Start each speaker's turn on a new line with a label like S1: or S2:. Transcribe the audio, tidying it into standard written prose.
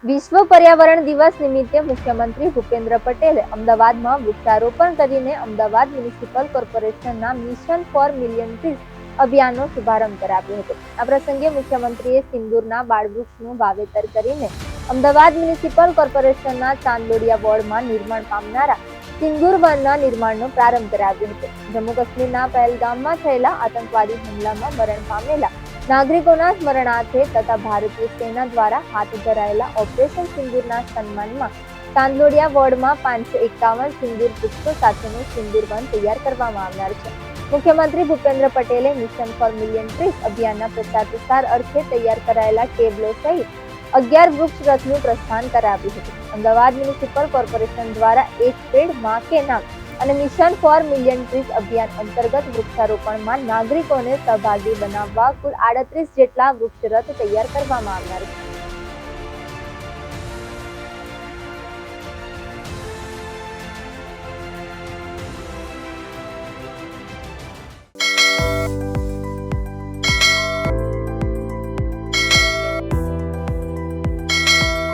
S1: વિશ્વ પર્યાવરણ દિવસ નિમિત્તે મુખ્યમંત્રી ભૂપેન્દ્ર પટેલે અમદાવાદમાં વૃક્ષારોપણ કરીને અમદાવાદ મ્યુનિસિપલ કોર્પોરેશનના મિશન ફોર મિલિયન ટ્રીઝ અભિયાનનો શુભારંભ કરાવ્યો હતો. આ પ્રસંગે મુખ્યમંત્રીએ સિંદૂરના બાળવૃક્ષનું વાવેતર કરીને અમદાવાદ મ્યુનિસિપલ કોર્પોરેશનના ચાંદલોડિયા વોર્ડમાં નિર્માણ પામનારા સિંદૂર વનના નિર્માણનો પ્રારંભ કરાવ્યો હતો. જમ્મુ કાશ્મીરના પહેલગામમાં થયેલા આતંકવાદી હુમલામાં મરણ પામેલા નાગરિકોના સ્મરણાર્થે તથા ભારતીય સેના દ્વારા હાથ ધરાયેલા ઓપરેશન સિંદૂરના સન્માનમાં ચાંદલોડિયા વોર્ડમાં 551 સિંદૂર વૃક્ષો સાથેનું સિંદૂર વન તૈયાર કરવામાં આવનાર છે. મુખ્યમંત્રી ભૂપેન્દ્ર પટેલે મિશન ફોર મિલિયન ટ્રીઝ અભિયાનના પ્રચાર પ્રસાર અર્થે તૈયાર કરાયેલા કેબલો સહિત 11 વૃક્ષ રથનું પ્રસ્થાન કરાવ્યું હતું. અમદાવાદ મ્યુનિસિપલ કોર્પોરેશન દ્વારા એક પેડ માં કે નામ અને મિશન ફોર મિલિયન ટ્રીઝ અભિયાન અંતર્ગત વૃક્ષારોપણમાં નાગરિકોને સહભાગી બનાવવા કુલ 38 જેટલા વૃક્ષ રથ તૈયાર કરવામાં આવનાર છે.